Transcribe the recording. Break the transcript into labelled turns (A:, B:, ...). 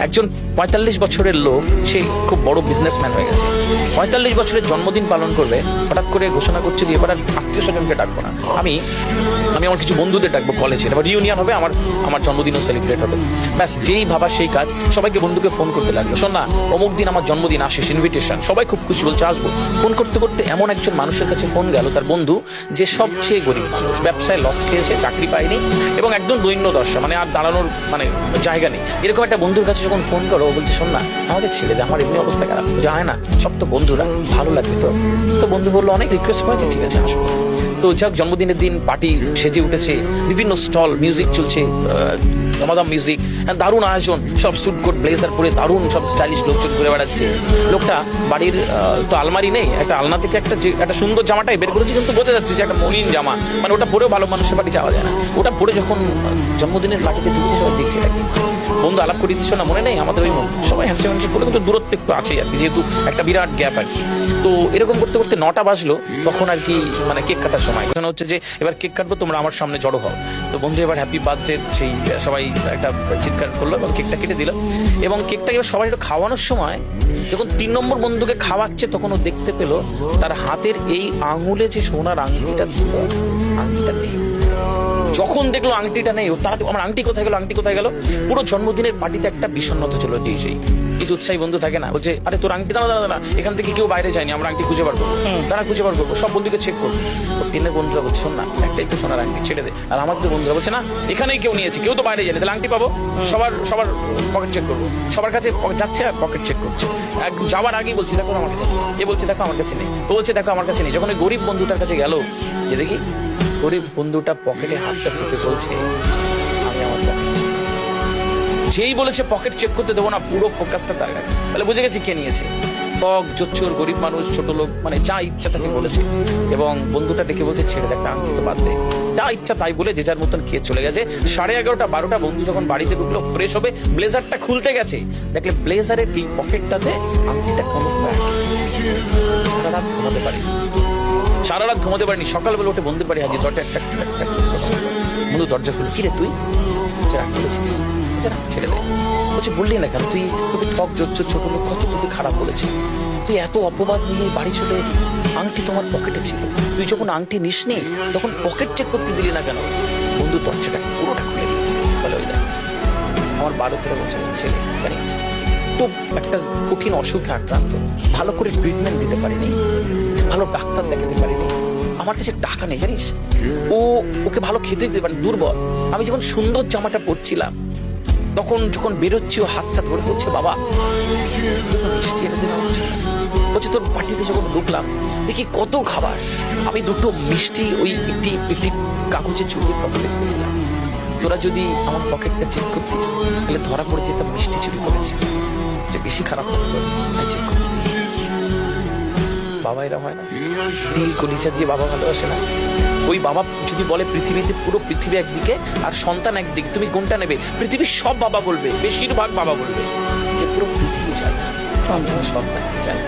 A: একজন ৪৫ বছরের লোক, সে খুব বড় বিজনেসম্যান হয়ে গেছে, ৪৫ বছরের জন্মদিন পালন করবে, হঠাৎ করে ঘোষণা করছে যে এবার আর আত্মীয় স্বজনকে ডাকবো না, আমি আমার কিছু বন্ধুদের ডাকবো কলেজে, এবার রিউনিয়ন হবে, আমার জন্মদিনও সেলিব্রেট হবে। ব্যাস, যেই ভাবা সেই কাজ, সবাইকে বন্ধুকে ফোন করতে লাগলো, শোন না অমুক দিন আমার জন্মদিন, আসিস, ইনভিটেশন। সবাই খুব খুশি, বলছে আসবো। ফোন করতে করতে এমন একজন মানুষের কাছে ফোন গেল, তার বন্ধু, যে সবচেয়ে গরিব মানুষ, ব্যবসায় লস খেয়েছে, চাকরি পায়নি এবং একদম দৈন্য দশা, মানে আর দাঁড়ানোর মানে জায়গা নেই, এরকম একটা বন্ধুর কাছে যখন ফোন করো, ও বলছে শোন না আমাকে ছেড়ে দে, আমার এমনি অবস্থা খারাপ, যায় না, সব তো বন্ধুরা, ভালো লাগবে তো। তো বন্ধু বললো, অনেক রিকোয়েস্ট করেছে, ঠিক আছে আসবো। তো যাক, জন্মদিনের দিন পার্টি সেজে উঠেছে, বিভিন্ন স্টল, মিউজিক চলছে, দমাদম মিউজিক, দারুণ আয়োজন, সব স্যুট কোট ব্লেজার পরে দারুণ সব স্টাইলিশ লোকজন ঘুরে বেড়াচ্ছে। লোকটা বাড়ির তো আলমারি নেই, একটা আলনা থেকে একটা সুন্দর জামাটাই বের করেছে, কিন্তু বোঝা যাচ্ছে যে একটা মলিন জামা, মানে ওটা পরেও ভালো মানুষের বাড়ি যাওয়া যায় না। ওটা পরে যখন জন্মদিনের পার্টিতে ঢুকেছে, সবাই দেখছে এটা কি। বন্ধু আলাপ করে দিচ্ছ না, মনে নেই আমাদের ওই সবাই হ্যান্ডশেক করে, কিন্তু দূরত্ব একটু আছে আর কি, যেহেতু একটা বিরাট গ্যাপ আর কি। তো এরকম করতে করতে 9টা বাজলো, তখন আর কি মানে কেক কাটার সময় ঘোষণা হচ্ছে যে এবার কেক কাটবো, তোমরা আমার সামনে জড়ো হও। তো বন্ধু এবার হ্যাপি বার্থডে সেই সবাই একটা চিৎকার করলো এবং কেকটা কেটে দিল। এবং কেকটা এবার সবাই একটু খাওয়ানোর সময় যখন 3 নম্বর বন্ধুকে খাওয়াচ্ছে, তখন ও দেখতে পেল তার হাতের এই আঙুলে যে সোনার আংটিটা ছিল, আংটিটা নেই। যখন দেখলো আংটিটা নেই, তারা আমার আংটি কোথায় গেল, আংটি কোথায় গেল। পুরো জন্মদিনের পার্টিতে একটা বিষণ্ণতা ছিল, সেই কিছু উৎসাহী বন্ধু থাকে না, বলছে আরে তোর আংটি দাঁড়া দাঁড়া, এখান থেকে কেউ বাইরে যায়নি, আমরা আংটি খুঁজে বার করবো, তারা খুঁজে বার করবো, সব বন্ধুকে চেক করবো। তো টিনের বন্ধুরা বলছে শোন না, একটাই তো সোনার আংটি, ছেড়ে দে। আর আমাদের বন্ধুরা বলছে না, এখানেই কেউ নিয়েছে, কেউ তো বাইরে যায়নি, তাহলে আংটি পাবো, সবার পকেট চেক করবো। সবার কাছে যাচ্ছে আর পকেট চেক করছে। যাওয়ার আগেই বলছি দেখো আমার কাছে, এ বলছে দেখো আমার কাছে নেই, ও বলছে দেখো আমার কাছে নেই। যখন ওই গরিব বন্ধুটার কাছে গেল, যে দেখি গরিব বন্ধুটা পকেটে হাতটা চেপে বলছে আমি আমার পকেট চেক। যেই বলেছে পকেট চেক করতে দেবো না, পুরো ফোকাসটা তার গায়ে, তাহলে বুঝে গেছি কে নিয়েছে। ঠক জোচ্চোর গরিব মানুষ, ছোট লোক, মানে যা ইচ্ছা তাকে বলেছে। এবং বন্ধুটা ডেকে বলছে ছেড়ে দেখ, একটা আংটি তো বাদ দে, যা ইচ্ছা তাই বলে যে যার মতন খেয়ে চলে গেছে। 11:30 12টা বন্ধু যখন বাড়িতে ঢুকলো, ফ্রেশ হবে, ব্লেজারটা খুলতে গেছে, দেখলে ব্লেজারের এই পকেটটাতে আংটিটা কোনো সারা রাত ঘুমাতে পারেনি, সারা রাত ঘুমাতে পারেনি। সকালবেলা উঠে বন্ধুর বাড়ি হাজির, দরজা একটা বন্ধু দরজা খুলে, কিরে তুই রাগ করেছিস, ছেড়ে দে। বলছে বললি না কেন, তোকে ঠক জোচ্চোর ছোট লোক কত তোকে খারাপ বলেছে, তুই এত অপবাদ নিয়ে বাড়ি চলে এলি, আংটি তোমার পকেটে ছিল, তুই যখন আংটি নিসনি তখন পকেট চেক করতে দিলি না কেন। বন্ধু দরজাটা পুরোটা খুলে দিয়েছে, বলে ওই দেখ আমার 12-13 বছরের ছেলে, জানিস খুব একটা কঠিন অসুখে আক্রান্ত, ভালো করে ট্রিটমেন্ট দিতে পারিনি, ভালো ডাক্তার দেখাতে পারিনি, আমার কাছে টাকা নেই জানিস, ওকে ভালো খেতে দিতে পারে, দুর্বল। আমি যখন সুন্দর জামাটা পরছিলাম, তখন যখন বেরোচ্ছি ও হাতটা ধরে বলছে বাবা মিষ্টি এনে দেওয়া হচ্ছে। বলছে তোর পার্টিতে যখন ঢুকলাম দেখি কত খাবার, আমি 2টো মিষ্টি ওই একটি কাগজের চুরির পকেটে রেখেছিলাম, তোরা যদি আমার পকেটটা চেক করতিস তাহলে ধরা পড়ে যেতাম মিষ্টি চুরি করেছি, যে বেশি খারাপ লাগলো চেক করতে। বাবা এরম হয় না, দিল কলিজা দিয়ে বাবা ভালোবাসে না। ওই বাবা যদি বলে পৃথিবীতে পুরো পৃথিবী একদিকে আর সন্তান একদিকে, তুমি কোনটা নেবে? পৃথিবীর সব বাবা বলবে, বেশিরভাগ বাবা বলবে যে পুরো পৃথিবী চাই, সন্তান চাই।